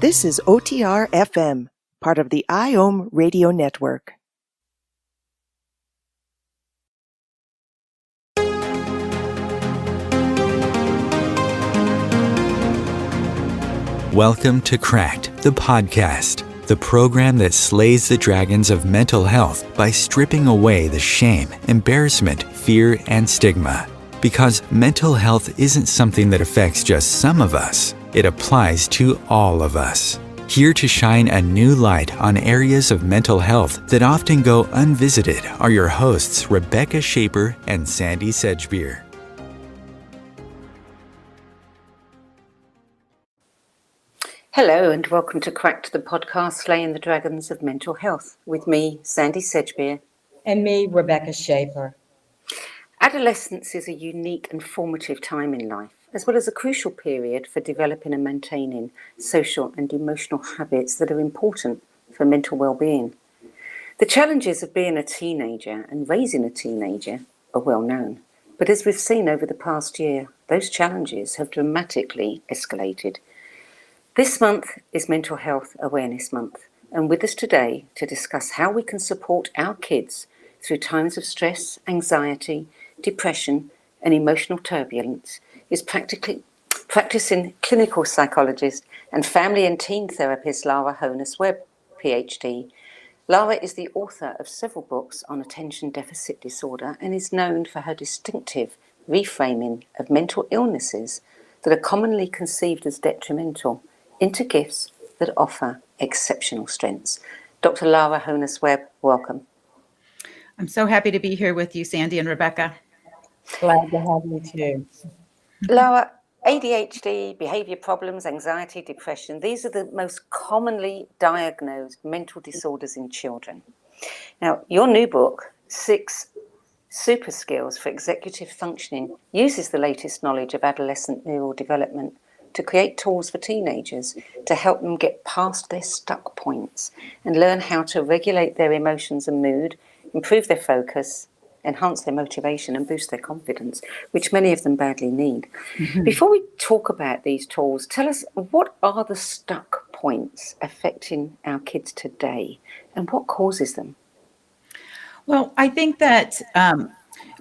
This is OTR FM, part of the IOM radio network. Welcome to Cracked, the podcast, the program that slays the dragons of mental health by stripping away the shame, embarrassment, fear, and stigma. Because mental health isn't something that affects just some of us, it applies to all of us. Here to shine a new light on areas of mental health that often go unvisited are your hosts, Rebecca Shaper and Sandie Sedgbeer. Hello and welcome to Cracked, the podcast Slaying the Dragons of Mental Health, with me, Sandie Sedgbeer. And me, Rebecca Shaper. Adolescence is a unique and formative time in life, as well as a crucial period for developing and maintaining social and emotional habits that are important for mental well-being. The challenges of being a teenager and raising a teenager are well known, but as we've seen over the past year, those challenges have dramatically escalated. This month is Mental Health Awareness Month, and with us today to discuss how we can support our kids through times of stress, anxiety, depression, and emotional turbulence is practicing clinical psychologist and family and teen therapist Lara Honos-Webb, PhD. Lara is the author of several books on attention deficit disorder and is known for her distinctive reframing of mental illnesses that are commonly conceived as detrimental into gifts that offer exceptional strengths. Dr. Lara Honos-Webb, welcome. I'm so happy to be here with you, Sandie and Rebecca. Glad to have you too. Lara, ADHD, behavior problems, anxiety, depression, these are the most commonly diagnosed mental disorders in children. Now, your new book, 6 Super Skills for Executive Functioning, uses the latest knowledge of adolescent neural development to create tools for teenagers to help them get past their stuck points and learn how to regulate their emotions and mood, improve their focus, enhance their motivation and boost their confidence, which many of them badly need. Mm-hmm. Before we talk about these tools, tell us, what are the stuck points affecting our kids today and what causes them? Well, I think that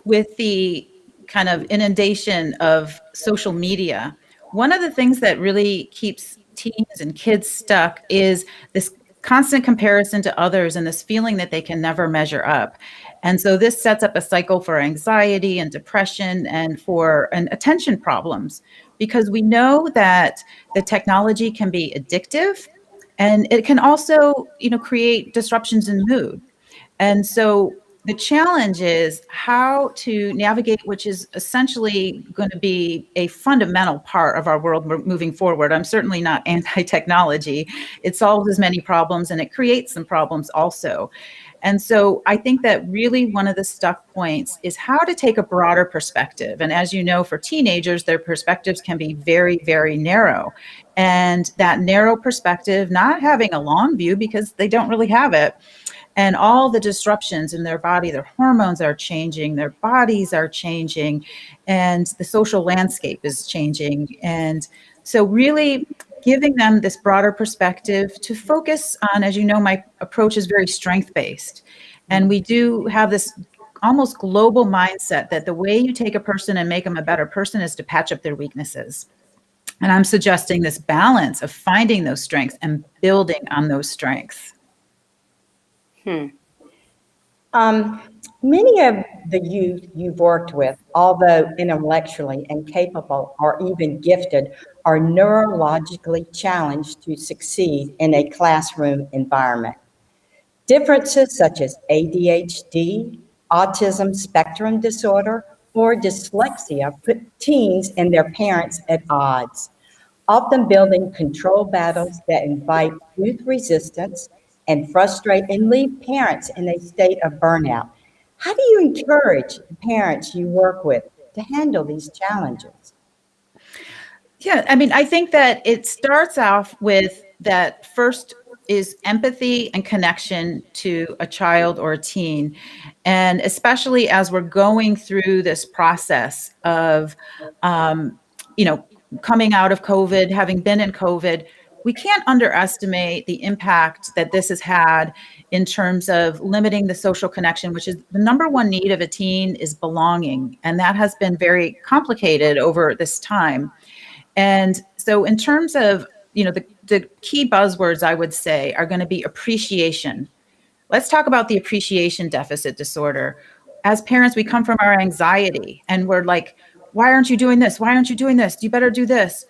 with the kind of inundation of social media, one of the things that really keeps teens and kids stuck is this constant comparison to others and this feeling that they can never measure up. And so this sets up a cycle for anxiety and depression and attention problems, because we know that the technology can be addictive and it can also, create disruptions in mood. And so the challenge is how to navigate, which is essentially going to be a fundamental part of our world moving forward. I'm certainly not anti-technology. It solves as many problems and it creates some problems also. And so I think that really one of the stuck points is how to take a broader perspective. And as you know, for teenagers, their perspectives can be very, very narrow. And that narrow perspective, not having a long view because they don't really have it, and all the disruptions in their body, their hormones are changing, their bodies are changing, and the social landscape is changing. And so really giving them this broader perspective to focus on, as you know, my approach is very strength-based. And we do have this almost global mindset that the way you take a person and make them a better person is to patch up their weaknesses. And I'm suggesting this balance of finding those strengths and building on those strengths. Many of the youth you've worked with, although intellectually incapable or even gifted, are neurologically challenged to succeed in a classroom environment. Differences such as ADHD, autism spectrum disorder, or dyslexia put teens and their parents at odds, often building control battles that invite youth resistance and frustrate and leave parents in a state of burnout. How do you encourage the parents you work with to handle these challenges? Yeah, I think that it starts off with that first is empathy and connection to a child or a teen. And especially as we're going through this process of, coming out of COVID, having been in COVID, we can't underestimate the impact that this has had in terms of limiting the social connection, which is the number one need of a teen is belonging. And that has been very complicated over this time. And so in terms of, the key buzzwords I would say are going to be appreciation. Let's talk about the appreciation deficit disorder. As parents, we come from our anxiety and we're like, why aren't you doing this? Why aren't you doing this? You better do this.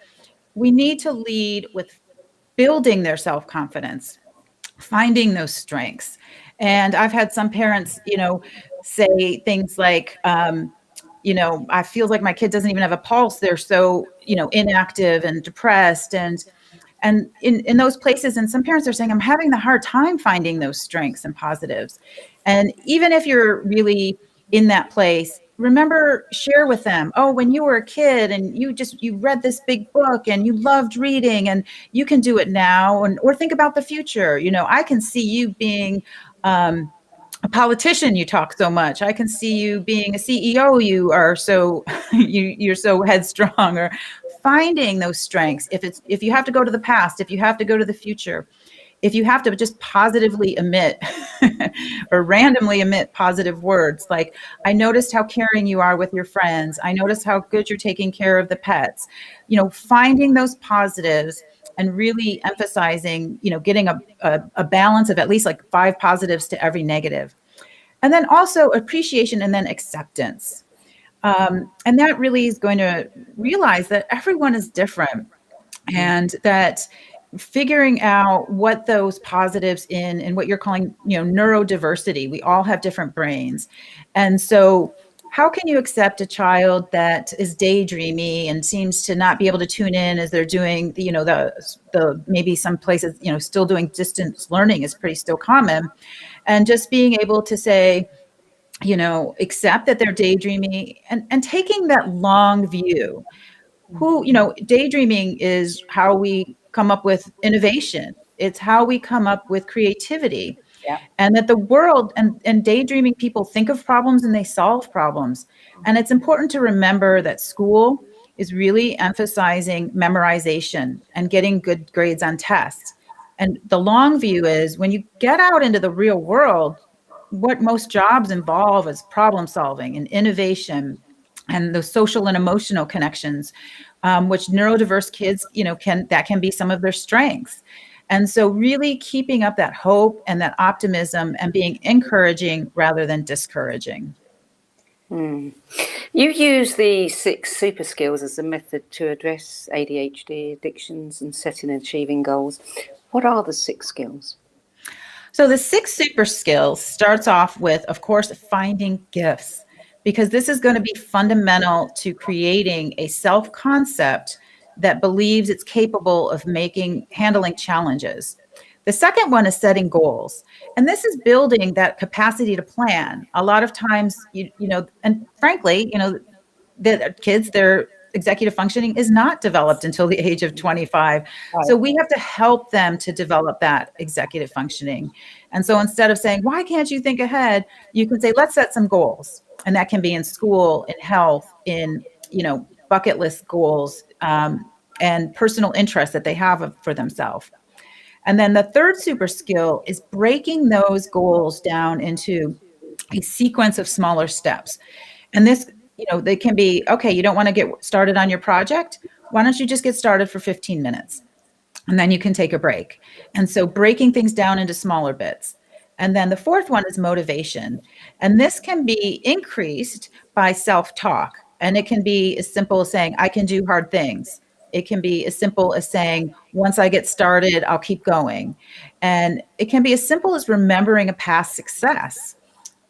We need to lead with building their self-confidence, finding those strengths. And I've had some parents, say things like, I feel like my kid doesn't even have a pulse. They're so, inactive and depressed and in those places. And some parents are saying, I'm having the hard time finding those strengths and positives. And even if you're really in that place, remember, share with them, oh, when you were a kid and you read this big book and you loved reading and you can do it now. Or think about the future. I can see you being, a politician, you talk so much. I can see you being a CEO. You are so you're so headstrong. Or finding those strengths. If you have to go to the past, if you have to go to the future, if you have to just positively emit or randomly emit positive words, like, I noticed how caring you are with your friends. I noticed how good you're taking care of the pets. Finding those positives and really emphasizing, getting a balance of at least like 5 positives to every negative. And then also appreciation and then acceptance. And that really is going to realize that everyone is different and that figuring out what those positives and what you're calling, neurodiversity, we all have different brains. And so how can you accept a child that is daydreamy and seems to not be able to tune in as they're doing, the maybe some places, still doing distance learning is pretty still common. And just being able to say, accept that they're daydreaming and taking that long view. Daydreaming is how we come up with innovation. It's how we come up with creativity. Yeah. And that the world and daydreaming people think of problems and they solve problems. And it's important to remember that school is really emphasizing memorization and getting good grades on tests. And the long view is when you get out into the real world, what most jobs involve is problem solving and innovation and the social and emotional connections, which neurodiverse kids, can be some of their strengths. And so really keeping up that hope and that optimism and being encouraging rather than discouraging. You use the 6 super skills as a method to address ADHD, addictions, and setting and achieving goals. What are the 6 skills? So the 6 super skills starts off with, of course, finding gifts, because this is going to be fundamental to creating a self-concept that believes it's capable of handling challenges. The second one is setting goals. And this is building that capacity to plan. A lot of times, and frankly, the kids, their executive functioning is not developed until the age of 25. Right. So we have to help them to develop that executive functioning. And so instead of saying, why can't you think ahead? You can say, let's set some goals. And that can be in school, in health, in, bucket list goals, and personal interests that they have for themselves. And then the third super skill is breaking those goals down into a sequence of smaller steps. And this, they can be, okay, you don't want to get started on your project. Why don't you just get started for 15 minutes? And then you can take a break. And so breaking things down into smaller bits. And then the fourth one is motivation. And this can be increased by self-talk. And it can be as simple as saying, I can do hard things. It can be as simple as saying, once I get started, I'll keep going. And it can be as simple as remembering a past success.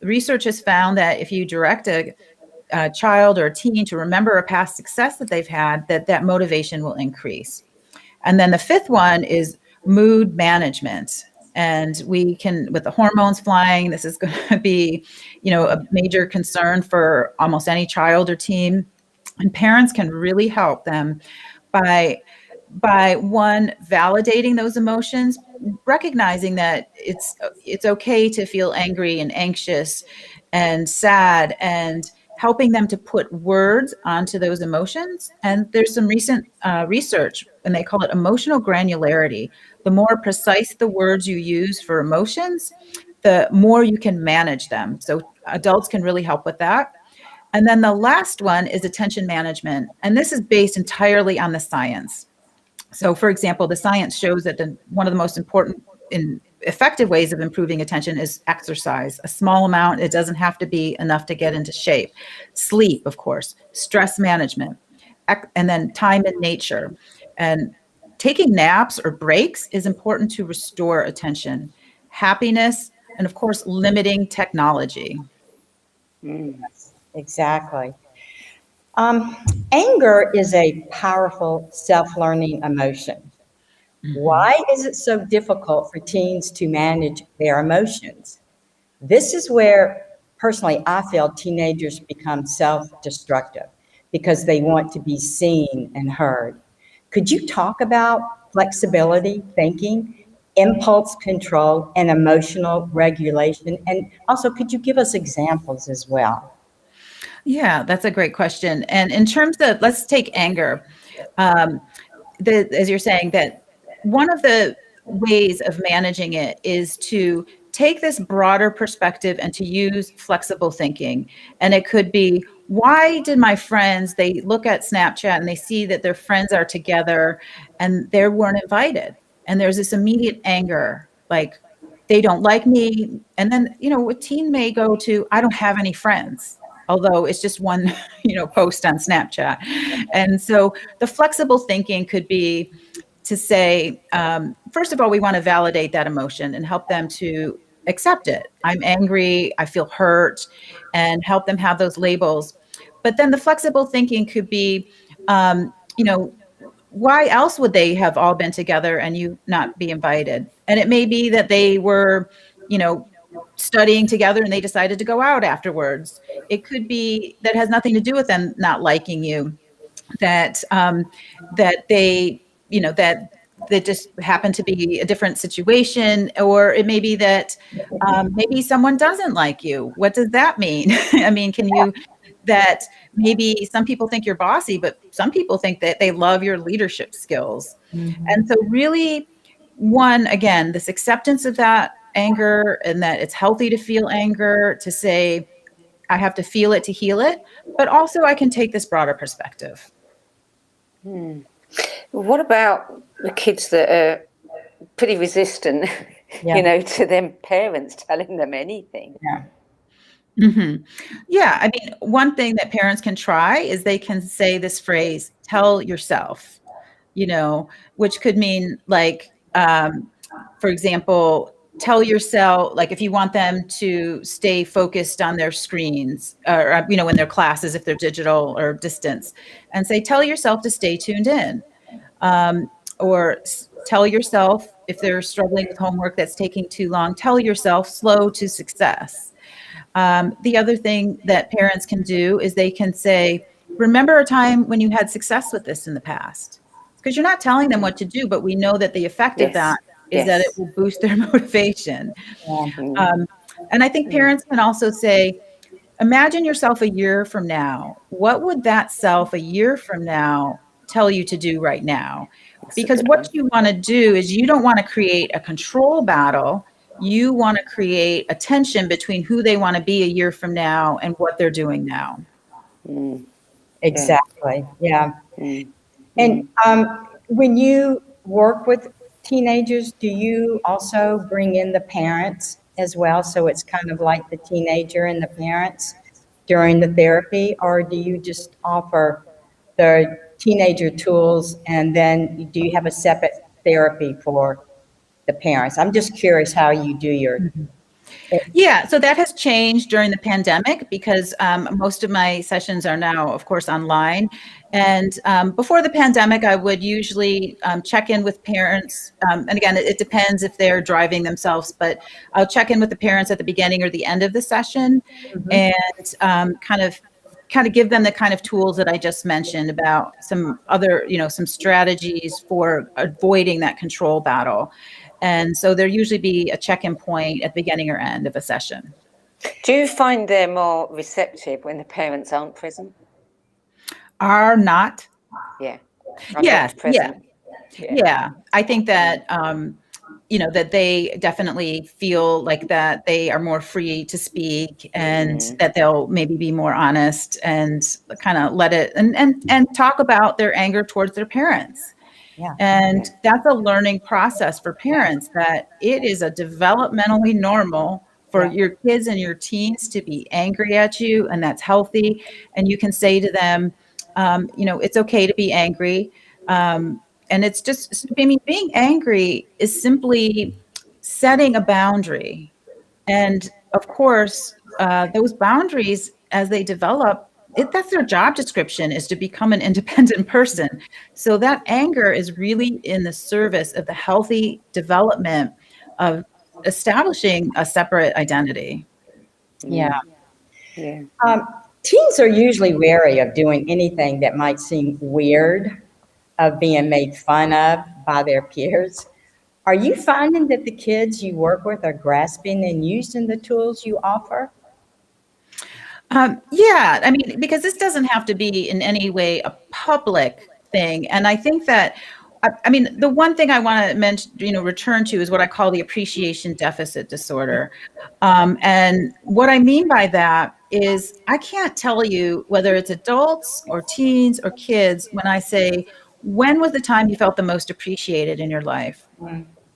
Research has found that if you direct a child or a teen to remember a past success that they've had, that motivation will increase. And then the fifth one is mood management. And we can, with the hormones flying, this is going to be, a major concern for almost any child or teen. And parents can really help them by one, validating those emotions, recognizing that it's okay to feel angry and anxious and sad, and helping them to put words onto those emotions. And there's some recent research, and they call it emotional granularity. The more precise the words you use for emotions, the more you can manage them. So adults can really help with that. And then the last one is attention management. And this is based entirely on the science. So for example, the science shows that one of the most important and effective ways of improving attention is exercise. A small amount, it doesn't have to be enough to get into shape. Sleep, of course, stress management, and then time in nature. And taking naps or breaks is important to restore attention, happiness, and of course, limiting technology. Exactly. Anger is a powerful self-learning emotion. Why is it so difficult for teens to manage their emotions? This is where, personally, I feel teenagers become self-destructive because they want to be seen and heard. Could you talk about flexibility, thinking, impulse control, and emotional regulation? And also, could you give us examples as well? Yeah, that's a great question. And in terms of, let's take anger. As you're saying, that one of the ways of managing it is to take this broader perspective and to use flexible thinking. And it could be, why did my friends, they look at Snapchat and they see that their friends are together and they weren't invited. And there's this immediate anger, like they don't like me. And then, a teen may go to, I don't have any friends, although it's just one, post on Snapchat. And so the flexible thinking could be to say, first of all, we want to validate that emotion and help them to accept it. I'm angry, I feel hurt, and help them have those labels. But then the flexible thinking could be, why else would they have all been together and you not be invited? And it may be that they were, studying together and they decided to go out afterwards. It could be that has nothing to do with them not liking you, that they, that just happened to be a different situation. Or it may be that maybe someone doesn't like you. What does that mean? I mean, that maybe some people think you're bossy, but some people think that they love your leadership skills. Mm-hmm. And so really, again, this acceptance of that anger, and that it's healthy to feel anger, to say, I have to feel it to heal it, but also I can take this broader perspective. What about the kids that are pretty resistant, to their parents telling them anything? Yeah. Mm-hmm. Yeah. I mean, one thing that parents can try is they can say this phrase, tell yourself, which could mean like, for example, tell yourself, like if you want them to stay focused on their screens or, in their classes, if they're digital or distance, and say, tell yourself to stay tuned in. Or tell yourself if they're struggling with homework that's taking too long, tell yourself slow to success. The other thing that parents can do is they can say, remember a time when you had success with this in the past. Because you're not telling them what to do, but we know that the effect of that is that it will boost their motivation. And I think parents can also say, imagine yourself a year from now. What would that self a year from now tell you to do right now? Because what you want to do is you don't want to create a control battle. You want to create a tension between who they want to be a year from now and what they're doing now. Exactly. Yeah. And when you work with teenagers, do you also bring in the parents as well? So it's kind of like the teenager and the parents during the therapy, or do you just offer the teenager tools and then do you have a separate therapy for the parents? I'm just curious how you do your... Yeah, so that has changed during the pandemic because most of my sessions are now, of course, online. And before the pandemic, I would usually check in with parents. And again, it depends if they're driving themselves, but I'll check in with the parents at the beginning or the end of the session, and kind of give them the kind of tools that I just mentioned about some other, some strategies for avoiding that control battle. And so there usually be a check-in point at the beginning or end of a session. Do you find they're more receptive when the parents aren't present? Are not? Yeah. Yes. Present. Yeah. I think that, that they definitely feel like that they are more free to speak, and that they'll maybe be more honest and kind of let it and talk about their anger towards their parents. Yeah. And that's a learning process for parents, that it is a developmentally normal for your kids and your teens to be angry at you, and that's healthy. And you can say to them, it's okay to be angry. And it's just, being angry is simply setting a boundary. And of course, those boundaries, as they develop, that's their job description, is to become an independent person. So that anger is really in the service of the healthy development of establishing a separate identity. Yeah. Yeah. Teens are usually wary of doing anything that might seem weird, of being made fun of by their peers. Are you finding that the kids you work with are grasping and using the tools you offer? Yeah, because this doesn't have to be in any way a public thing. And I think that, the one thing I want to mention, return to, is what I call the appreciation deficit disorder. And what I mean by that is, I can't tell you whether it's adults or teens or kids when I say, when was the time you felt the most appreciated in your life?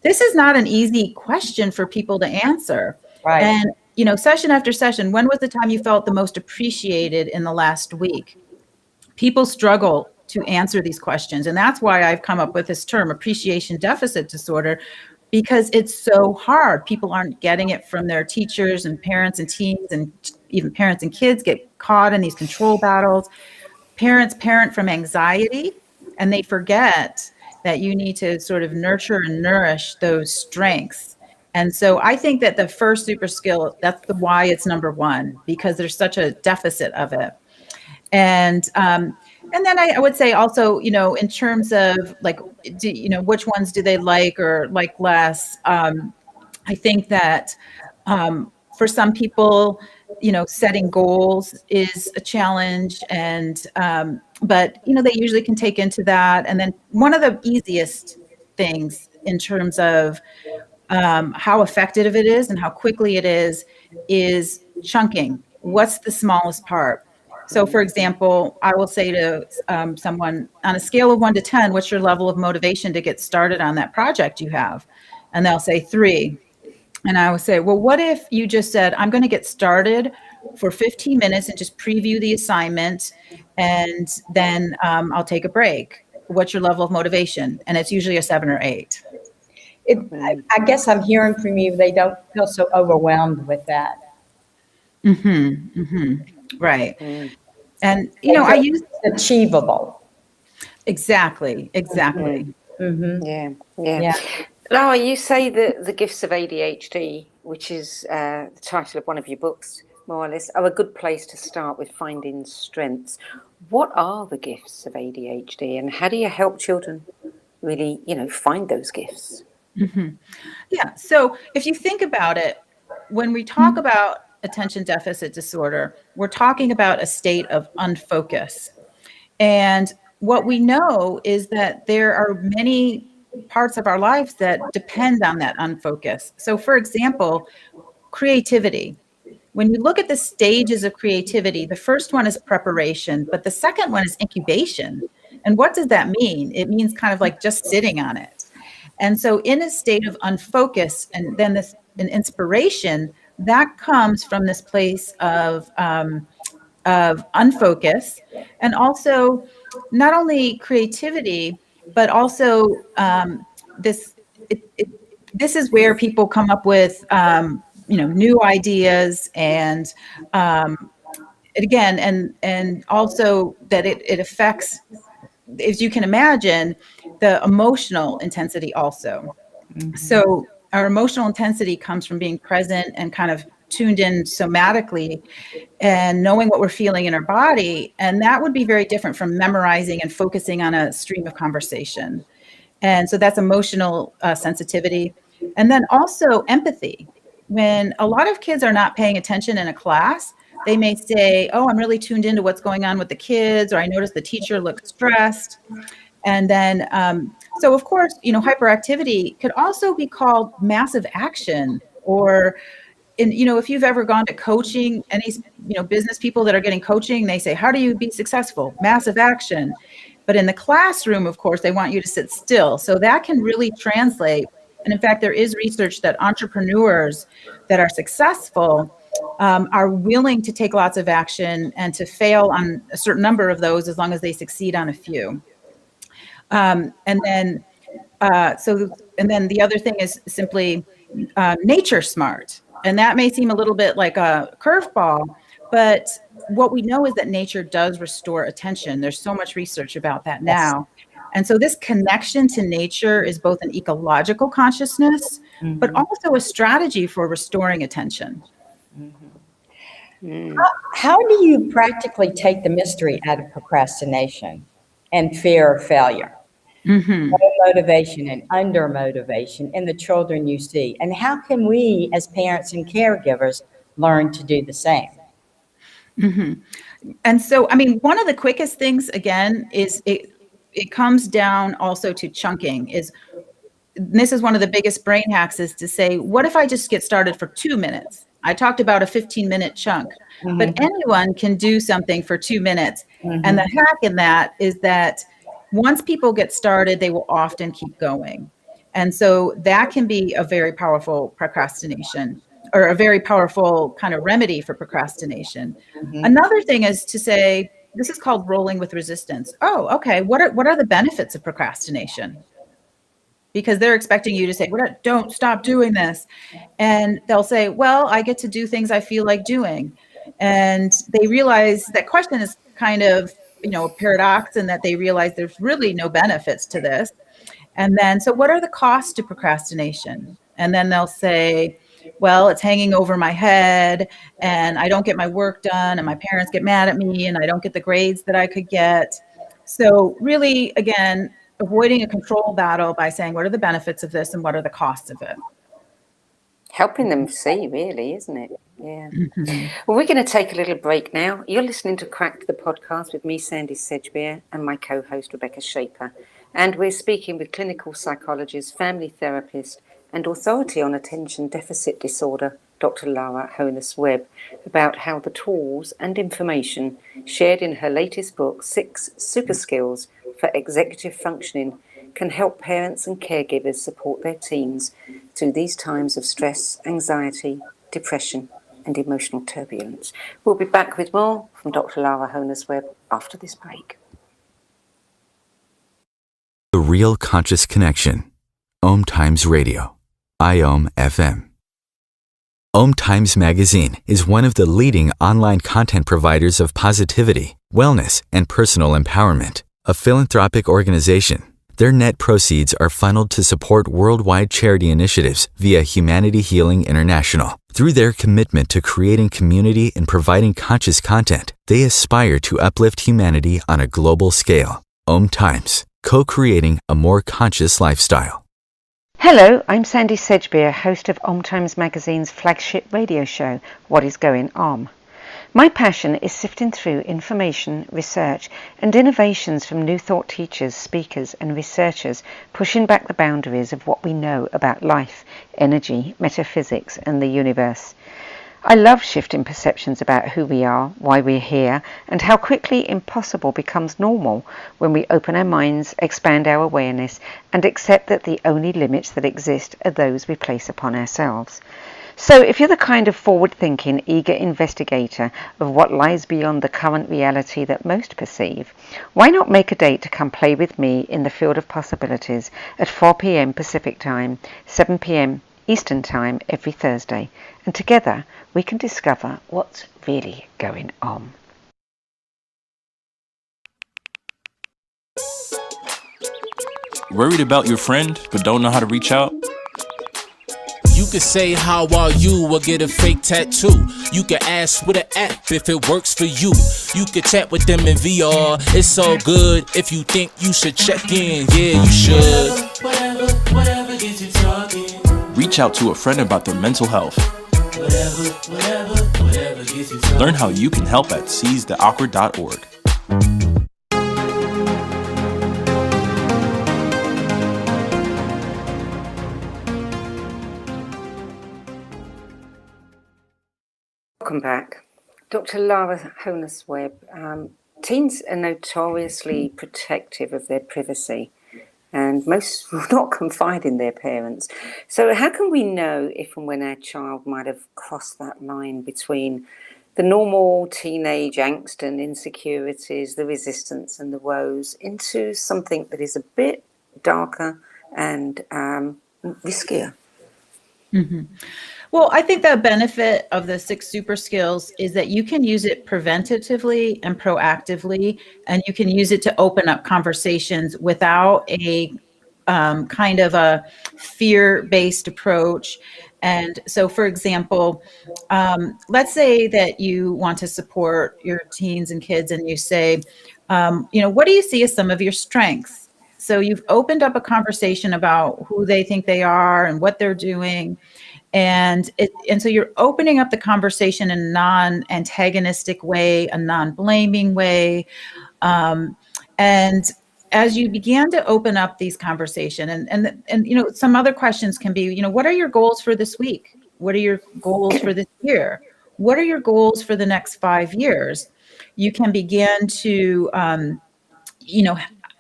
This is not an easy question for people to answer. Right. And session after session, when was the time you felt the most appreciated in the last week? People struggle to answer these questions. And that's why I've come up with this term, appreciation deficit disorder, because it's so hard. People aren't getting it from their teachers, and parents and teens, and even parents and kids get caught in these control battles. Parents parent from anxiety, and they forget that you need to sort of nurture and nourish those strengths. And so I think that the first super skill, that's why it's number one, because there's such a deficit of it. And then I would say also, in terms of like, which ones do they like or like less? I think that for some people, setting goals is a challenge, and but they usually can take into that. And then one of the easiest things in terms of how effective it is and how quickly it is chunking. What's the smallest part? So, for example, I will say to someone, on a scale of 1 to 10, what's your level of motivation to get started on that project you have? And they'll say 3. And I will say, well, what if you just said, I'm going to get started for 15 minutes and just preview the assignment, and then I'll take a break. What's your level of motivation? And it's usually a 7 or 8. I guess I'm hearing from you, they don't feel so overwhelmed with that. Right. And, I use achievable. Exactly. Yeah. Lara, you say that the gifts of ADHD, which is the title of one of your books, more or less, are a good place to start with finding strengths. What are the gifts of ADHD, and how do you help children really, find those gifts? Yeah. So if you think about it, when we talk about attention deficit disorder, we're talking about a state of unfocus. And what we know is that there are many parts of our lives that depend on that unfocus. So, for example, creativity. When you look at the stages of creativity, the first one is preparation, but the second one is incubation. And what does that mean? It means kind of like just sitting on it. And so in a state of unfocus, and then an inspiration, that comes from this place of unfocus, and also not only creativity, but also this is where people come up with new ideas, and again, and also that it affects, as you can imagine, the emotional intensity also. So our emotional intensity comes from being present and kind of tuned in somatically and knowing what we're feeling in our body. And that would be very different from memorizing and focusing on a stream of conversation. And so that's emotional sensitivity. And then also empathy. when a lot of kids are not paying attention in a class, they may say, oh, I'm really tuned into what's going on with the kids, or I noticed the teacher looked stressed. And then, so of course, hyperactivity could also be called massive action, or if you've ever gone to coaching, any, business people that are getting coaching, they say, how do you be successful? Massive action. But in the classroom, of course, they want you to sit still. So that can really translate. And in fact, there is research that entrepreneurs that are successful are willing to take lots of action and to fail on a certain number of those as long as they succeed on a few. And then the other thing is simply nature smart. And that may seem a little bit like a curveball, but what we know is that nature does restore attention. There's so much research about that now. And so this connection to nature is both an ecological consciousness, but also a strategy for restoring attention. How do you practically take the mystery out of procrastination and fear of failure? Motivation and under motivation in the children you see, and how can we as parents and caregivers learn to do the same? And so, one of the quickest things, again, is it comes down also to chunking. This is one of the biggest brain hacks, is to say, what if I just get started for 2 minutes? I talked about a 15-minute chunk, but anyone can do something for 2 minutes. And the hack in that is that once people get started, they will often keep going. And so that can be a very powerful procrastination, or a very powerful kind of remedy for procrastination. Another thing is to say, this is called rolling with resistance. Oh, okay. What are the benefits of procrastination? Because they're expecting you to say, don't stop doing this. And they'll say, well, I get to do things I feel like doing. And they realize that question is kind of, a paradox, in that they realize there's really no benefits to this. And then, so what are the costs to procrastination? And then they'll say, well, it's hanging over my head, and I don't get my work done, and my parents get mad at me, and I don't get the grades that I could get. So really, again, avoiding a control battle by saying, what are the benefits of this and what are the costs of it? Helping them see, really, isn't it? Yeah. Well, we're going to take a little break now. You're listening to Crack the Podcast with me, Sandie Sedgbeer, and my co-host, Rebecca Shaper. And we're speaking with clinical psychologist, family therapist, and authority on attention deficit disorder, Dr. Lara Honos-Webb, about how the tools and information shared in her latest book, 6 Super Skills for Executive Functioning, can help parents and caregivers support their teens through these times of stress, anxiety, depression, and emotional turbulence. We'll be back with more from Dr. Lara Honos-Webb after this break. The Real Conscious Connection. Om Times Radio. IOM FM. Om Times Magazine is one of the leading online content providers of positivity, wellness, and personal empowerment. A philanthropic organization, their net proceeds are funneled to support worldwide charity initiatives via Humanity Healing International. Through their commitment to creating community and providing conscious content, they aspire to uplift humanity on a global scale. Om Times, co-creating a more conscious lifestyle. Hello, I'm Sandie Sedgbeer, host of Om Times Magazine's flagship radio show, What is Going Om. My passion is sifting through information, research, and innovations from New Thought teachers, speakers, and researchers, pushing back the boundaries of what we know about life, energy, metaphysics, and the universe. I love shifting perceptions about who we are, why we're here, and how quickly impossible becomes normal when we open our minds, expand our awareness, and accept that the only limits that exist are those we place upon ourselves. So if you're the kind of forward-thinking, eager investigator of what lies beyond the current reality that most perceive, why not make a date to come play with me in the field of possibilities at 4 p.m. Pacific Time, 7 p.m. Eastern Time every Thursday, and together we can discover what's really going on. Worried about your friend but don't know how to reach out? You could say how are you or get a fake tattoo. You could ask with an app if it works for you. You could chat with them in VR. It's all good if you think you should check in. Yeah, you should. Reach reach out to a friend about their mental health. Learn how you can help at seizetheawkward.org. Welcome back. Dr. Lara Honos-Webb. Teens are notoriously protective of their privacy, and most will not confide in their parents. So how can we know if and when our child might have crossed that line between the normal teenage angst and insecurities, the resistance and the woes, into something that is a bit darker and riskier? Mm-hmm. Well, I think the benefit of the 6 super skills is that you can use it preventatively and proactively, and you can use it to open up conversations without a kind of a fear-based approach. And so, for example, let's say that you want to support your teens and kids, and you say, what do you see as some of your strengths? So you've opened up a conversation about who they think they are and what they're doing. And so you're opening up the conversation in a non-antagonistic way, a non-blaming way. And as you began to open up these conversations, and some other questions can be, what are your goals for this week? What are your goals for this year? What are your goals for the next 5 years? You can begin to,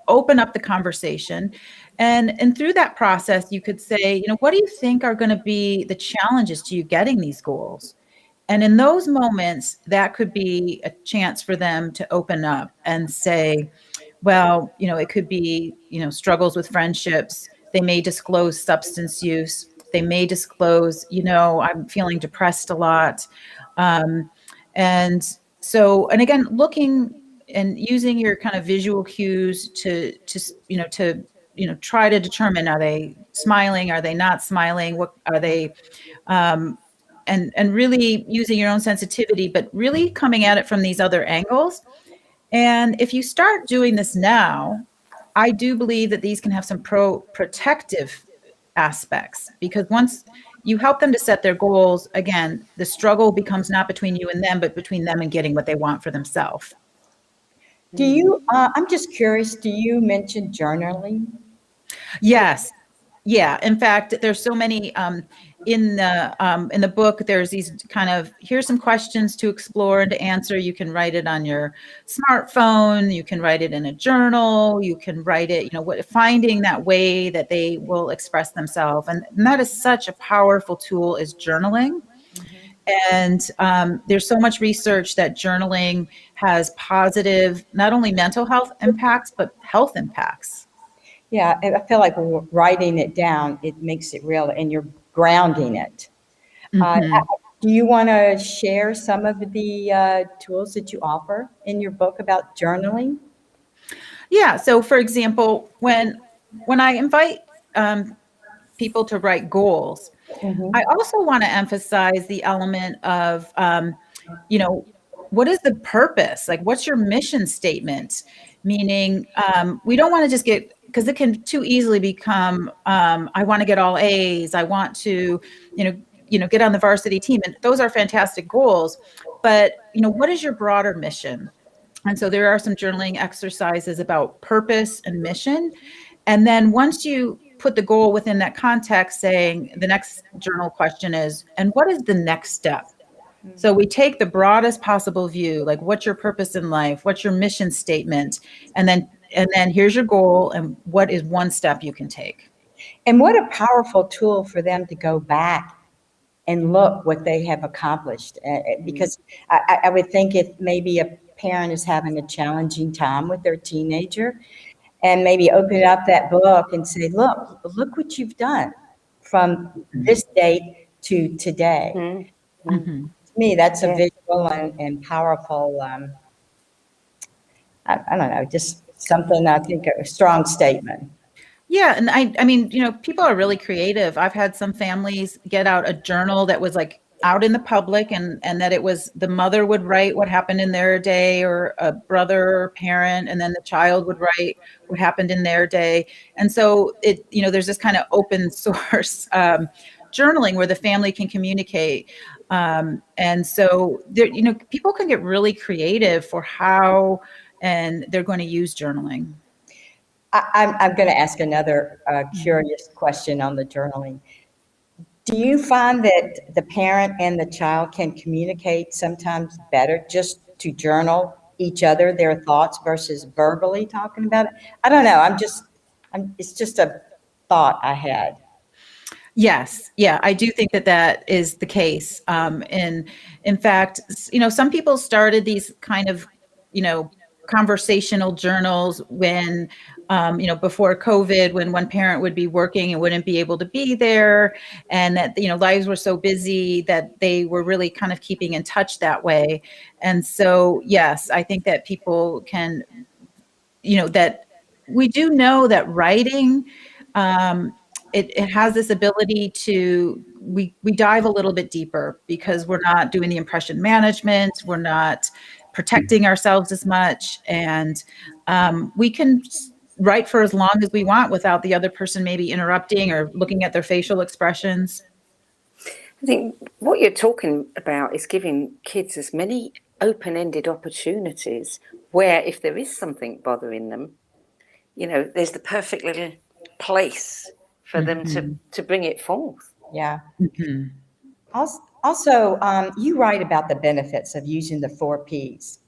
open up the conversation. And through that process, you could say, what do you think are going to be the challenges to you getting these goals? And in those moments, that could be a chance for them to open up and say, well, it could be, struggles with friendships. They may disclose substance use. They may disclose, I'm feeling depressed a lot. And again, looking and using your kind of visual cues to try to determine, are they smiling? Are they not smiling? What are they? And really using your own sensitivity, but really coming at it from these other angles. And if you start doing this now, I do believe that these can have some protective aspects, because once you help them to set their goals, again, the struggle becomes not between you and them, but between them and getting what they want for themselves. Do you, I'm just curious, do you mention journaling? Yes. Yeah. In fact, there's so many in the book. There's these kind of, here's some questions to explore and to answer. You can write it on your smartphone. You can write it in a journal. You can write it, finding that way that they will express themselves. And that is such a powerful tool, is journaling. And there's so much research that journaling has positive, not only mental health impacts, but health impacts. Yeah, I feel like writing it down, it makes it real, and you're grounding it. Do you want to share some of the tools that you offer in your book about journaling? Yeah. So, for example, when I invite people to write goals, I also want to emphasize the element of, what is the purpose? Like, what's your mission statement? Meaning, we don't want to just get, because it can too easily become, I want to get all A's. I want to, get on the varsity team. And those are fantastic goals. But, what is your broader mission? And so there are some journaling exercises about purpose and mission. And then once you put the goal within that context, saying the next journal question is, and what is the next step? So we take the broadest possible view, like, what's your purpose in life? What's your mission statement? And then here's your goal, and what is one step you can take? And what a powerful tool for them to go back and look what they have accomplished. Because I would think if maybe a parent is having a challenging time with their teenager, and maybe open up that book and say, look what you've done from this date to today. To me, that's a visual and powerful, I don't know, just something, I think, a strong statement. Yeah. And I mean, people are really creative. I've had some families get out a journal that was like out in the public, and that it was, the mother would write what happened in their day, or a brother or parent, and then the child would write what happened in their day. And so there's this kind of open source journaling where the family can communicate. And so there, people can get really creative for how and they're going to use journaling. I'm going to ask another curious question on the journaling. Do you find that the parent and the child can communicate sometimes better just to journal each other their thoughts versus verbally talking about it? I don't know. It's just a thought I had. Yes. Yeah, I do think that is the case. And in fact, some people started these kind of, conversational journals when, before COVID, when one parent would be working and wouldn't be able to be there, and that, lives were so busy that they were really kind of keeping in touch that way. And so, yes, I think that people can, that we do know that writing, it has this ability to, we dive a little bit deeper because we're not doing the impression management, we're not protecting ourselves as much, and we can write for as long as we want without the other person maybe interrupting or looking at their facial expressions. I think what you're talking about is giving kids as many open-ended opportunities where if there is something bothering them, there's the perfect little place for them to bring it forth. Yeah. Mm-hmm. Also, you write about the benefits of using the 4 Ps,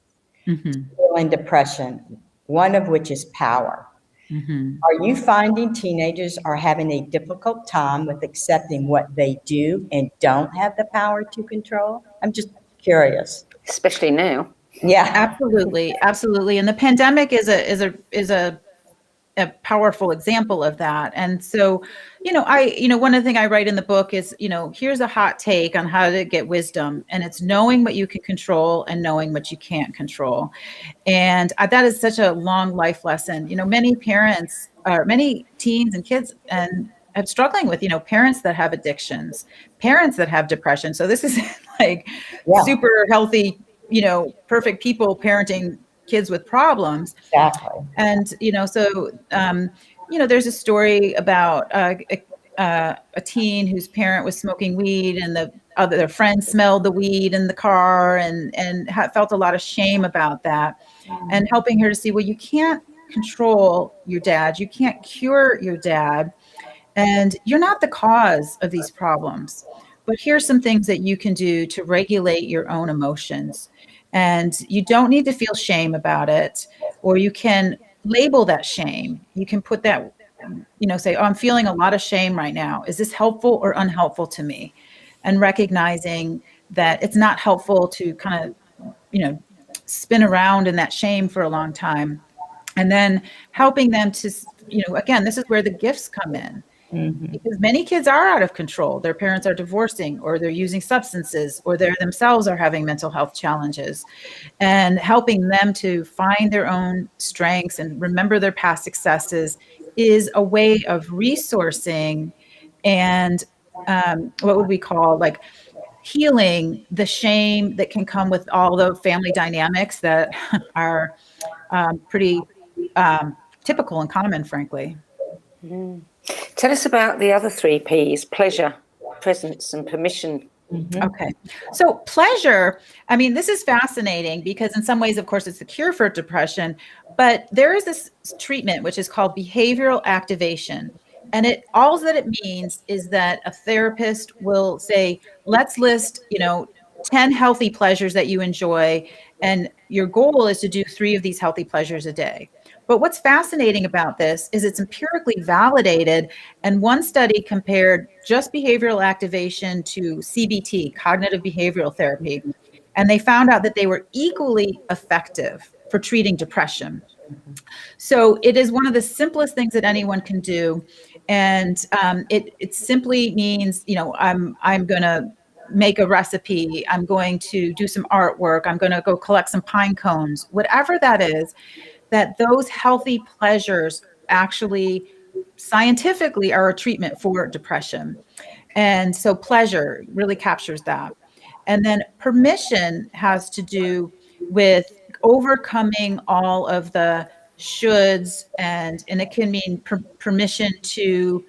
healing depression, one of which is power. Are you finding teenagers are having a difficult time with accepting what they do and don't have the power to control? I'm just curious. Especially now. Yeah, absolutely. Absolutely. And the pandemic is a powerful example of that. And so, one of the things I write in the book is, here's a hot take on how to get wisdom. And it's knowing what you can control and knowing what you can't control. And that is such a long life lesson. Many parents, many teens and kids and I'm struggling with, parents that have addictions, parents that have depression. So this is like super healthy, perfect people parenting kids with problems. Exactly. And, so, there's a story about a teen whose parent was smoking weed and their friend smelled the weed in the car and felt a lot of shame about that, and helping her to see, well, you can't control your dad. You can't cure your dad. And you're not the cause of these problems. But here's some things that you can do to regulate your own emotions. And you don't need to feel shame about it, or you can label that shame. You can put that, say, oh, I'm feeling a lot of shame right now. Is this helpful or unhelpful to me? And recognizing that it's not helpful to kind of, spin around in that shame for a long time. And then helping them to, again, this is where the gifts come in. Because many kids are out of control. Their parents are divorcing, or they're using substances, or they themselves are having mental health challenges, and helping them to find their own strengths and remember their past successes is a way of resourcing and what would we call like healing the shame that can come with all the family dynamics that are pretty typical and common, frankly. Tell us about the other 3 Ps, pleasure, presence, and permission. Okay. So pleasure, this is fascinating because in some ways, of course, it's the cure for depression, but there is this treatment, which is called behavioral activation. And all that it means is that a therapist will say, let's list, 10 healthy pleasures that you enjoy. And your goal is to do 3 of these healthy pleasures a day. But what's fascinating about this is it's empirically validated. And one study compared just behavioral activation to CBT, cognitive behavioral therapy. And they found out that they were equally effective for treating depression. So it is one of the simplest things that anyone can do. And it simply means, I'm going to make a recipe. I'm going to do some artwork. I'm going to go collect some pine cones, whatever that is. That those healthy pleasures actually scientifically are a treatment for depression. And so pleasure really captures that. And then permission has to do with overcoming all of the shoulds, and it can mean permission to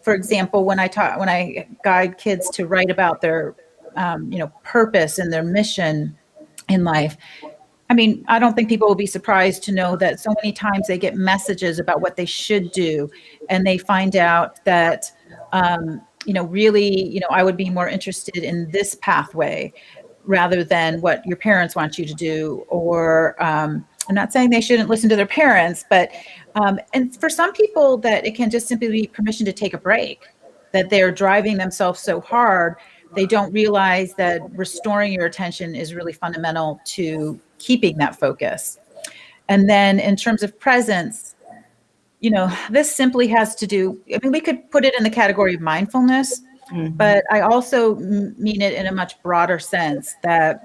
For example, when I guide kids to write about their, purpose and their mission in life, I mean, I don't think people will be surprised to know that so many times they get messages about what they should do, and they find out that, really, I would be more interested in this pathway rather than what your parents want you to do. Or I'm not saying they shouldn't listen to their parents, but and for some people that it can just simply be permission to take a break, that they're driving themselves so hard, they don't realize that restoring your attention is really fundamental to keeping that focus. And then in terms of presence, this simply has to do, I mean, we could put it in the category of mindfulness, but I also mean it in a much broader sense, that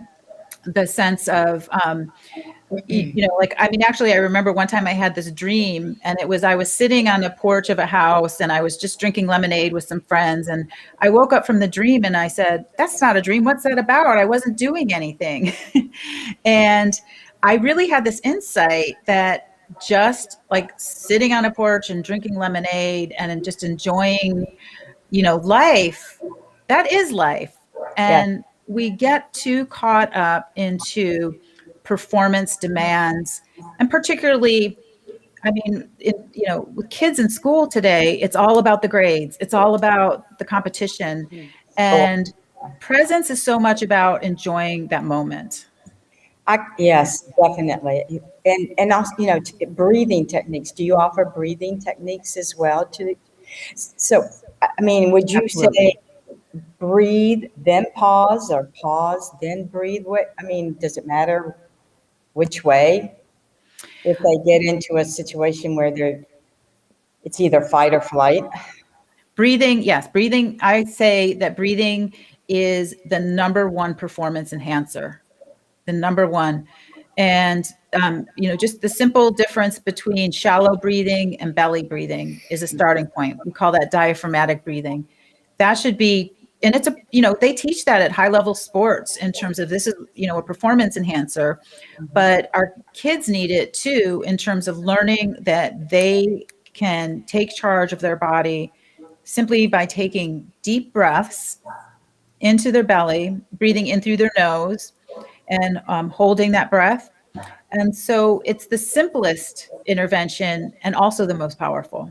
the sense of, actually, I remember one time I had this dream, and it was, I was sitting on the porch of a house and I was just drinking lemonade with some friends. And I woke up from the dream and I said, that's not a dream. What's that about? I wasn't doing anything. And I really had this insight that just like sitting on a porch and drinking lemonade and just enjoying, life, that is life. And we get too caught up into performance demands, and particularly, I mean, with kids in school today, it's all about the grades. It's all about the competition. And presence is so much about enjoying that moment. Yes, definitely. And also, breathing techniques. Do you offer breathing techniques as well? So, I mean, would you say breathe, then pause, or pause, then breathe? Does it matter which way? If they get into a situation where it's either fight or flight? Breathing, yes. Breathing, I say that breathing is the number one performance enhancer. The number one. And, just the simple difference between shallow breathing and belly breathing is a starting point. We call that diaphragmatic breathing. That should be, and it's they teach that at high level sports in terms of this is, a performance enhancer, but our kids need it too, in terms of learning that they can take charge of their body simply by taking deep breaths into their belly, breathing in through their nose, and holding that breath. And so it's the simplest intervention and also the most powerful.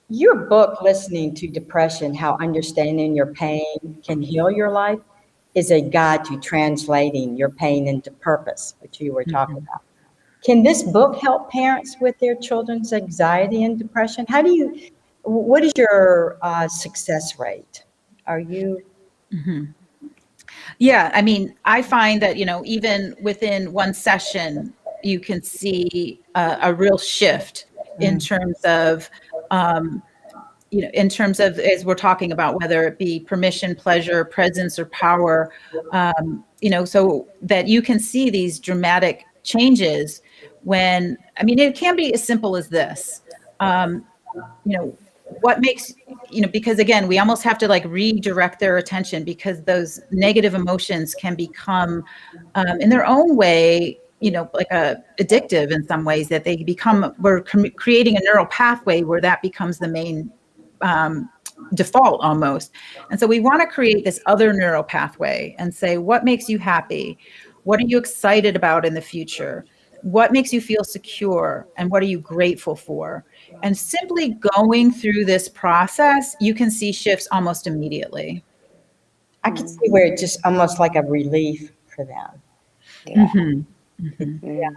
Your book, Listening to Depression, How Understanding Your Pain Can Heal Your Life, is a guide to translating your pain into purpose, which you were talking about. Can this book help parents with their children's anxiety and depression? What is your success rate? Are you... Yeah, I mean, I find that, even within one session, you can see a real shift in terms of, as we're talking about, whether it be permission, pleasure, presence, or power, so that you can see these dramatic changes when, it can be as simple as this, what makes, because again, we almost have to like redirect their attention, because those negative emotions can become in their own way, like addictive in some ways, that we're creating a neural pathway where that becomes the main default almost. And so we want to create this other neural pathway and say, what makes you happy? What are you excited about in the future? What makes you feel secure? And what are you grateful for? And simply going through this process, you can see shifts almost immediately. I can see where it's just almost like a relief for them. Yeah.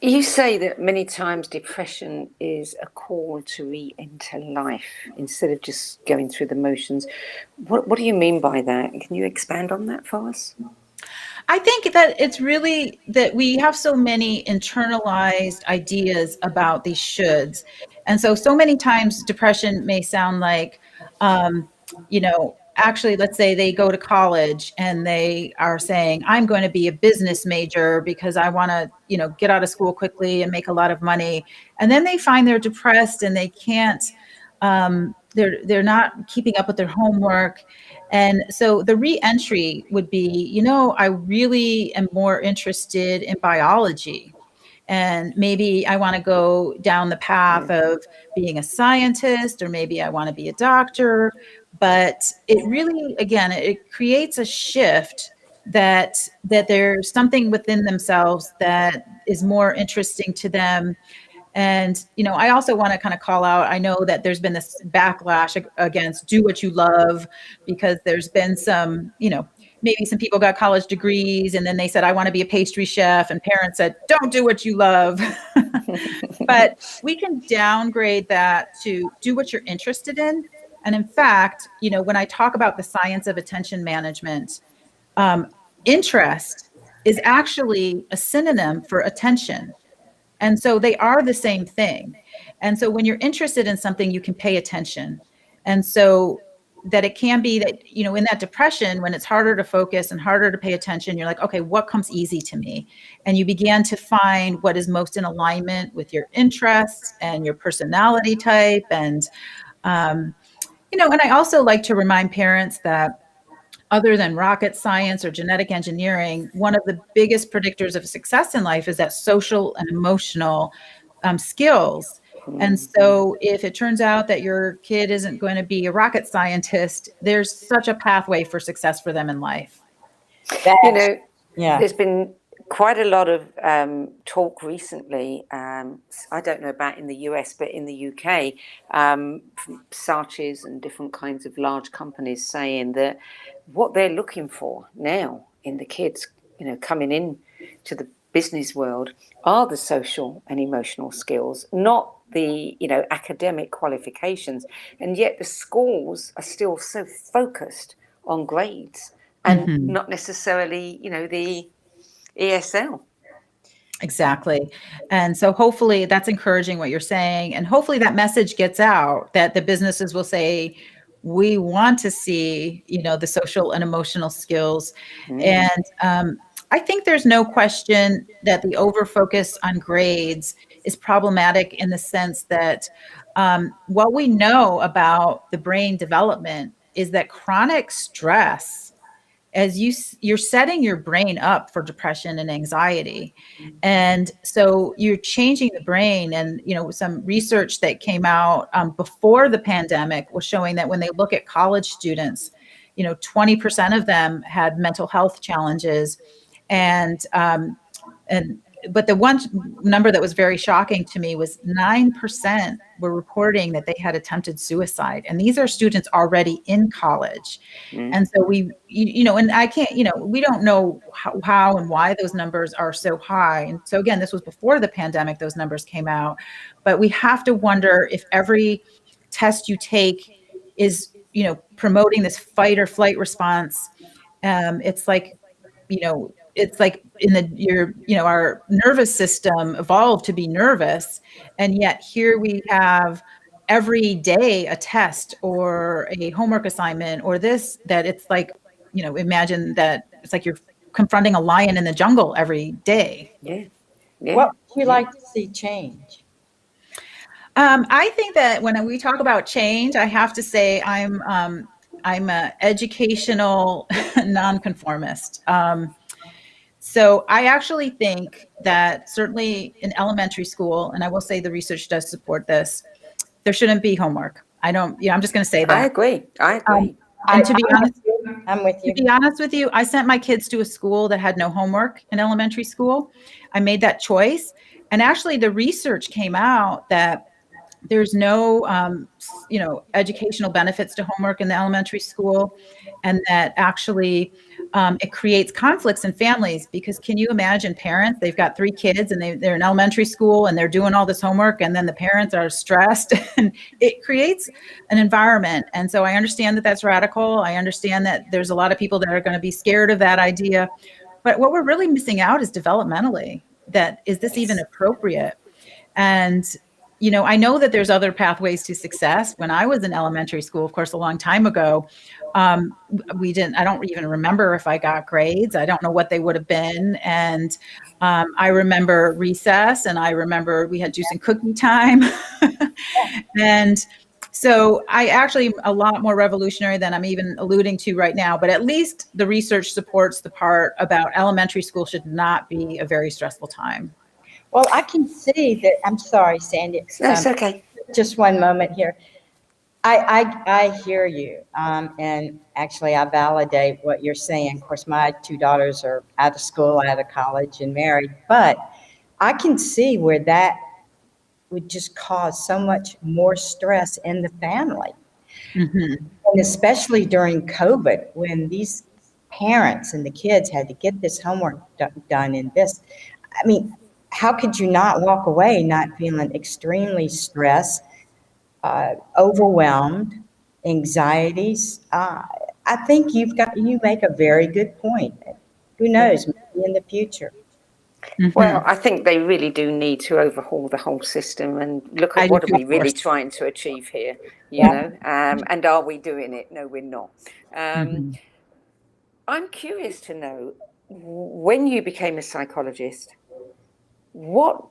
You say that many times depression is a call to re-enter life instead of just going through the motions. What do you mean by that? Can you expand on that for us? I think that it's really that we have so many internalized ideas about these shoulds. And so many times depression may sound like, actually, let's say they go to college and they are saying, I'm going to be a business major because I want to, get out of school quickly and make a lot of money. And then they find they're depressed and they can't, they're not keeping up with their homework. And so the re-entry would be, I really am more interested in biology. And maybe I want to go down the path of being a scientist, or maybe I want to be a doctor. But it really, again, it creates a shift that there's something within themselves that is more interesting to them. And, I also want to kind of call out, I know that there's been this backlash against do what you love, because there's been some, maybe some people got college degrees and then they said, I want to be a pastry chef. And parents said, don't do what you love. But we can downgrade that to do what you're interested in. And in fact, when I talk about the science of attention management, interest is actually a synonym for attention. And so they are the same thing. And so when you're interested in something, you can pay attention. And so that it can be that, in that depression, when it's harder to focus and harder to pay attention, you're like, okay, what comes easy to me? And you begin to find what is most in alignment with your interests and your personality type. And, and I also like to remind parents that other than rocket science or genetic engineering, one of the biggest predictors of success in life is that social and emotional skills. And so if it turns out that your kid isn't going to be a rocket scientist, there's such a pathway for success for them in life. There's been quite a lot of talk recently, I don't know about in the US, but in the UK, from Saatchis and different kinds of large companies saying that what they're looking for now in the kids, coming in to the business world are the social and emotional skills, not the, academic qualifications. And yet the schools are still so focused on grades and not necessarily, the ESL. Exactly. And so hopefully that's encouraging what you're saying. And hopefully that message gets out, that the businesses will say, we want to see, the social and emotional skills. And I think there's no question that the overfocus on grades is problematic in the sense that what we know about the brain development is that chronic stress, as you're setting your brain up for depression and anxiety. And so you're changing the brain. And, some research that came out before the pandemic was showing that when they look at college students, 20% of them had mental health challenges. But the one number that was very shocking to me was 9% were reporting that they had attempted suicide. And these are students already in college. And so and I can't, we don't know how and why those numbers are so high. And so again, this was before the pandemic, those numbers came out. But we have to wonder if every test you take is, promoting this fight or flight response. It's like, it's like our nervous system evolved to be nervous. And yet here we have every day a test or a homework assignment or this, that it's like, imagine that it's like you're confronting a lion in the jungle every day. Yeah. What would you like to see change? I think that when we talk about change, I have to say I'm an educational nonconformist. So I actually think that certainly in elementary school, and I will say the research does support this, there shouldn't be homework. I'm just going to say that. I agree. And to be honest, I'm with you. To be honest with you, I sent my kids to a school that had no homework in elementary school. I made that choice. And actually the research came out that there's no, educational benefits to homework in the elementary school, and that actually it creates conflicts in families. Because can you imagine parents, they've got 3 kids and they're in elementary school and they're doing all this homework, and then the parents are stressed and it creates an environment. And so I understand that that's radical. I understand that there's a lot of people that are going to be scared of that idea. But what we're really missing out is developmentally, that is this even appropriate? And I know that there's other pathways to success. When I was in elementary school, of course, a long time ago, I don't even remember if I got grades. I don't know what they would have been. And I remember recess, and I remember we had juice and cookie time. And so I actually am a lot more revolutionary than I'm even alluding to right now. But at least the research supports the part about elementary school should not be a very stressful time. Well, I can see that. I'm sorry, Sandy. No, it's okay. Just one moment here. I hear you. And actually, I validate what you're saying. Of course, my two daughters are out of school, out of college, and married. But I can see where that would just cause so much more stress in the family. Mm-hmm. And especially during COVID, when these parents and the kids had to get this homework done in this. I mean, how could you not walk away not feeling extremely stressed, overwhelmed, anxieties? I think you make a very good point. Who knows, maybe in the future. Mm-hmm. Well, I think they really do need to overhaul the whole system and look at what are we really trying to achieve here, you know, and are we doing it? No, we're not. I'm curious to know, when you became a psychologist, what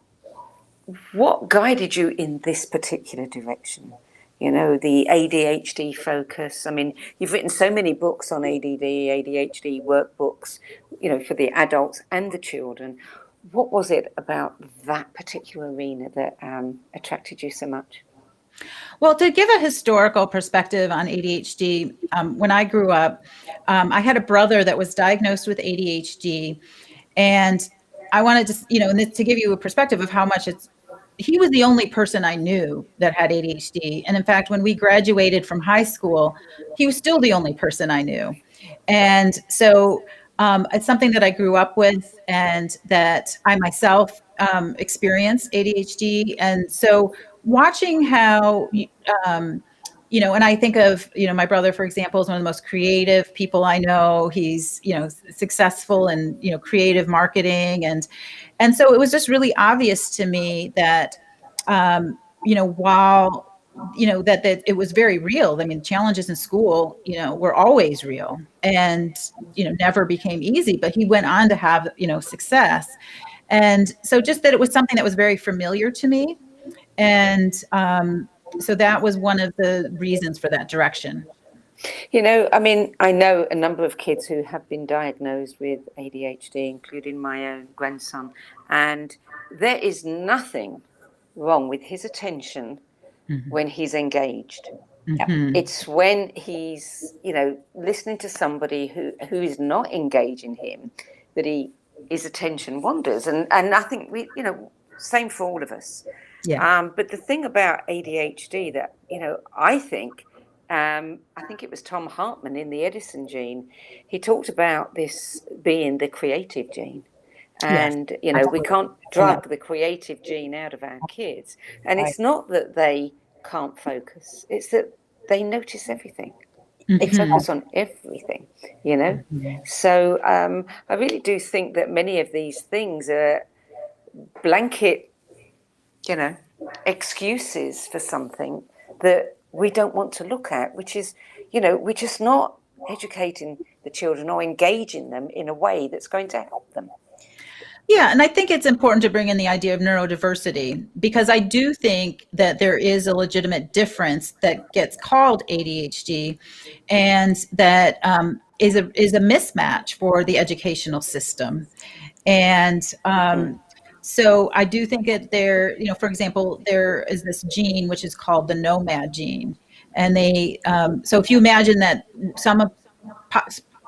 guided you in this particular direction? You know, the ADHD focus. I mean, you've written so many books on ADD, ADHD workbooks, you know, for the adults and the children. What was it about that particular arena that attracted you so much? Well, to give a historical perspective on ADHD, when I grew up, I had a brother that was diagnosed with ADHD, and I wanted to, you know, to give you a perspective of how much he was the only person I knew that had ADHD. And in fact, when we graduated from high school, he was still the only person I knew. And so it's something that I grew up with, and that I myself experienced ADHD. And so watching how, you know, and I think of, you know, my brother, for example, is one of the most creative people I know. He's, you know, successful in, you know, creative marketing. And so it was just really obvious to me that, you know, while, you know, that it was very real. I mean, challenges in school, you know, were always real and, you know, never became easy, but he went on to have, you know, success. And so just that it was something that was very familiar to me. And so that was one of the reasons for that direction. You know, I mean, I know a number of kids who have been diagnosed with ADHD, including my own grandson, and there is nothing wrong with his attention when he's engaged. It's when he's, you know, listening to somebody who is not engaging him that his attention wanders. And I think we, you know, same for all of us. Yeah. But the thing about ADHD that, you know, I think it was Tom Hartman in the Edison gene. He talked about this being the creative gene. And, yes, you know, we can't drug the creative gene out of our kids. And it's not that they can't focus. It's that they notice everything. They focus on everything, you know. So I really do think that many of these things are blanket, you know, excuses for something that we don't want to look at, which is, you know, we're just not educating the children or engaging them in a way that's going to help them. Yeah, and I think it's important to bring in the idea of neurodiversity, because I do think that there is a legitimate difference that gets called ADHD, and that is a mismatch for the educational system. And so I do think that there, you know, for example, there is this gene which is called the nomad gene, and they so if you imagine that some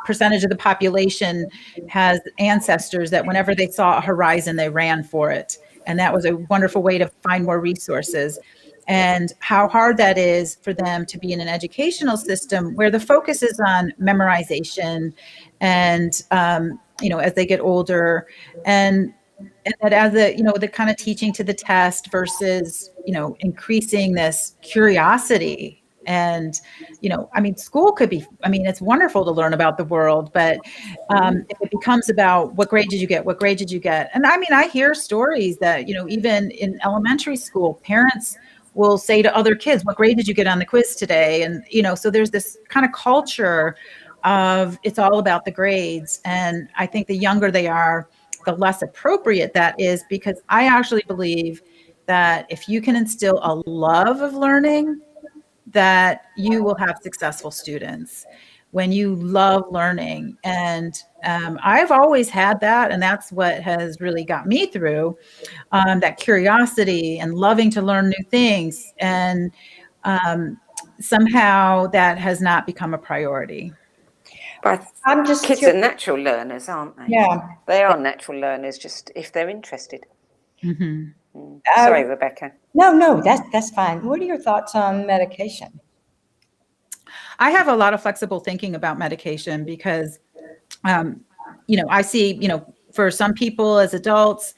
percentage of the population has ancestors that whenever they saw a horizon, they ran for it. And that was a wonderful way to find more resources. And how hard that is for them to be in an educational system where the focus is on memorization and, you know, as they get older, and that as the, you know, the kind of teaching to the test versus, you know, increasing this curiosity. And, you know, I mean, school could be, I mean, it's wonderful to learn about the world, but if it becomes about what grade did you get? What grade did you get? And I mean, I hear stories that, you know, even in elementary school, parents will say to other kids, what grade did you get on the quiz today? And, you know, so there's this kind of culture of it's all about the grades. And I think the younger they are, the less appropriate that is, because I actually believe that if you can instill a love of learning, that you will have successful students when you love learning. And I've always had that, and that's what has really got me through, that curiosity and loving to learn new things. And somehow that has not become a priority. But I'm just kids curious. are natural learners, aren't they? Yeah. They are natural learners, just if they're interested. Mm-hmm. Sorry, Rebecca. No, that's fine. What are your thoughts on medication? I have a lot of flexible thinking about medication because, I see, for some people as adults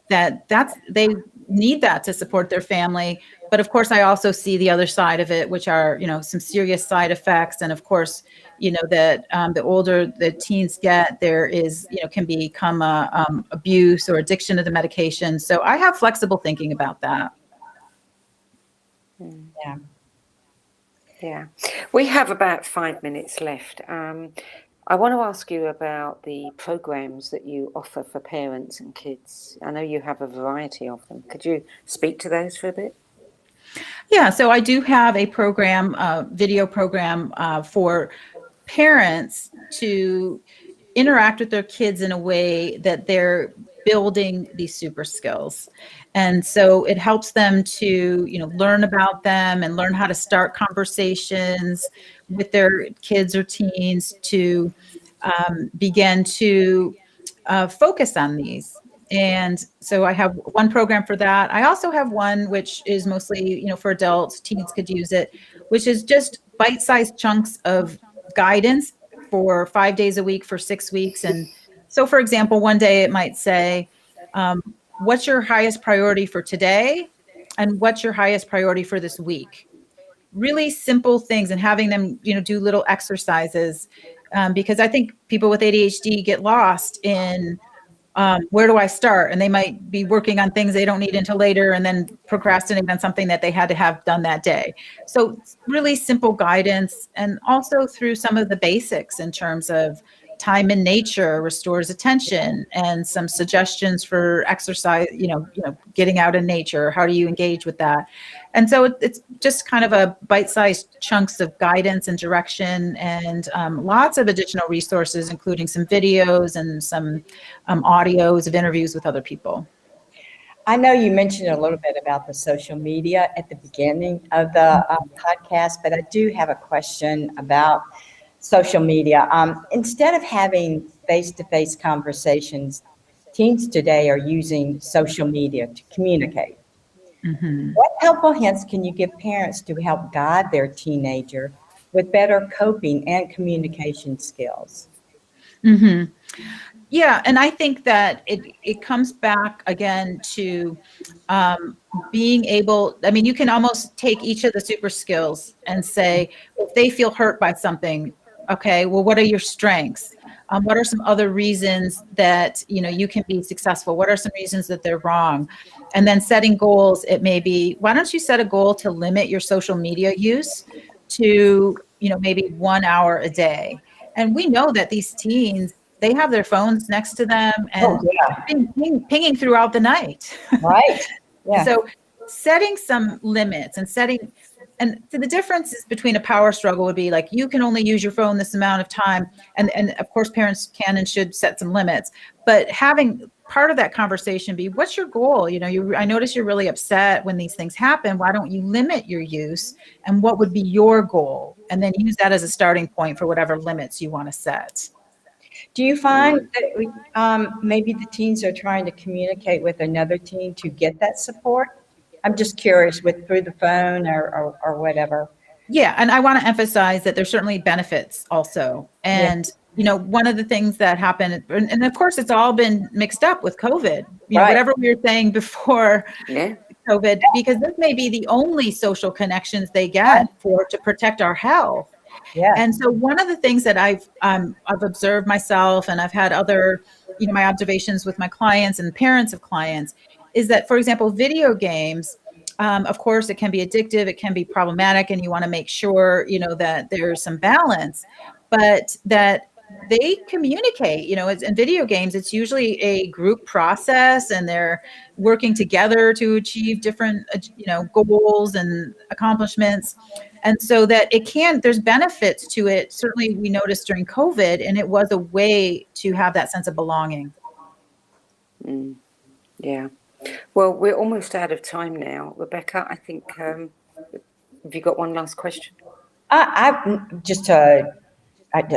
they need that to support their family. But of course, I also see the other side of it, which are, some serious side effects. And of course, that the older the teens get, there is, can become abuse or addiction to the medication. So I have flexible thinking about that. Yeah. Yeah. We have about 5 minutes left. I want to ask you about the programs that you offer for parents and kids. I know you have a variety of them. Could you speak to those for a bit? Yeah, so I do have a program, video program for parents to interact with their kids in a way that they're building these super skills. And so it helps them to, learn about them and learn how to start conversations with their kids or teens to begin to focus on these. And so I have one program for that. I also have one which is mostly, for adults, teens could use it, which is just bite-sized chunks of guidance for 5 days a week for 6 weeks. And so, for example, one day it might say, what's your highest priority for today? And what's your highest priority for this week? Really simple things, and having them, do little exercises, because I think people with ADHD get lost in where do I start? And they might be working on things they don't need until later and then procrastinating on something that they had to have done that day. So really simple guidance, and also through some of the basics in terms of time in nature restores attention, and some suggestions for exercise, getting out in nature. How do you engage with that? And so it's just kind of a bite-sized chunks of guidance and direction, and lots of additional resources, including some videos and some audios of interviews with other people. I know you mentioned a little bit about the social media at the beginning of the podcast, but I do have a question about social media. Instead of having face-to-face conversations, teens today are using social media to communicate. Mm-hmm. What helpful hints can you give parents to help guide their teenager with better coping and communication skills? Mm-hmm. Yeah, and I think that it comes back again to being able, you can almost take each of the super skills and say, if they feel hurt by something, okay, well, what are your strengths? What are some other reasons that, you can be successful? What are some reasons that they're wrong? And then setting goals, it may be, why don't you set a goal to limit your social media use to, maybe 1 hour a day? And we know that these teens, they have their phones next to them and pinging throughout the night. Right. Yeah. So setting some limits and so the difference is between a power struggle would be like, you can only use your phone this amount of time. And of course, parents can and should set some limits, but having part of that conversation be, what's your goal? I notice you're really upset when these things happen. Why don't you limit your use? And what would be your goal? And then use that as a starting point for whatever limits you want to set. Do you find that maybe the teens are trying to communicate with another teen to get that support? I'm just curious, through the phone or whatever. Yeah, and I want to emphasize that there's certainly benefits also. And, one of the things that happened, and of course, it's all been mixed up with COVID, whatever we were saying before COVID, because this may be the only social connections they get to protect our health. Yeah. And so one of the things that I've observed myself, and I've had other, my observations with my clients and parents of clients, is that, for example, video games, of course, it can be addictive, it can be problematic, and you want to make sure, that there's some balance, but that they communicate. In video games, it's usually a group process, and they're working together to achieve different, goals and accomplishments. And so that there's benefits to it. Certainly we noticed during COVID, and it was a way to have that sense of belonging. Yeah. Well, we're almost out of time now. Rebecca, I think, have you got one last question? I just a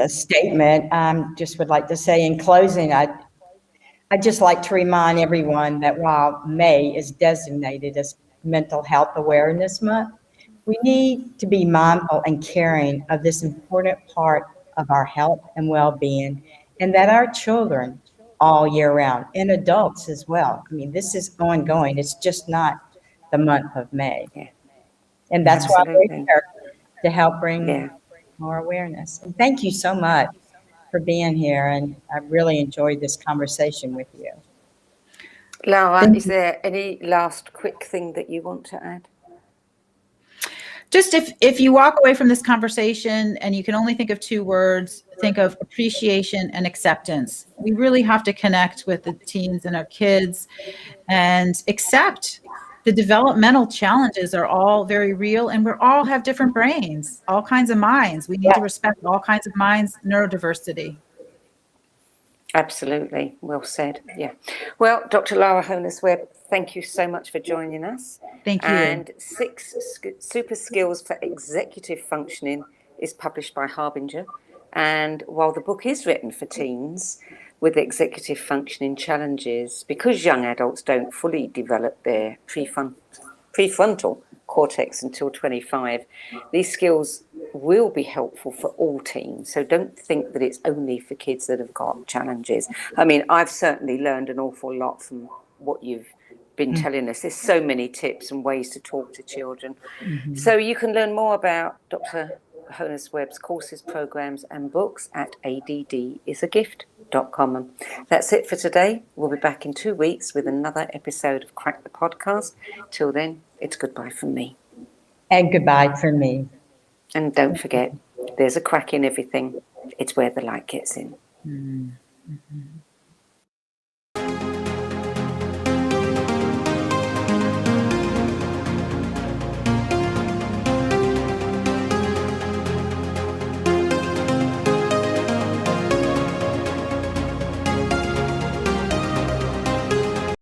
statement. Just would like to say in closing, I'd just like to remind everyone that while May is designated as Mental Health Awareness Month, we need to be mindful and caring of this important part of our health and well-being, and that our children all year round, and adults as well. I mean, this is ongoing. It's just not the month of May. Yeah. And that's why we're Absolutely. here, to help bring Yeah. more awareness. And thank you so much for being here. And I really enjoyed this conversation with you. Lara, is there any last quick thing that you want to add? Just if you walk away from this conversation and you can only think of 2 words, think of appreciation and acceptance. We really have to connect with the teens and our kids and accept the developmental challenges are all very real, and we all have different brains, all kinds of minds. We need to respect all kinds of minds, neurodiversity. Absolutely. Well said. Yeah. Well, Dr. Lara Honos-Webb, thank you so much for joining us. Thank you. And 6 Super Skills for Executive Functioning is published by Harbinger. And while the book is written for teens with executive functioning challenges, because young adults don't fully develop their prefrontal cortex until 25, these skills will be helpful for all teens. So don't think that it's only for kids that have got challenges. I mean, I've certainly learned an awful lot from what you've been telling us. There's so many tips and ways to talk to children. So you can learn more about Dr. Honos-Webb's courses, programs and books at addisagift.com. And that's it for today. We'll be back in 2 weeks with another episode of Crack the Podcast. Till then, it's goodbye from me. And goodbye from me. And don't forget, there's a crack in everything. It's where the light gets in. Mm-hmm.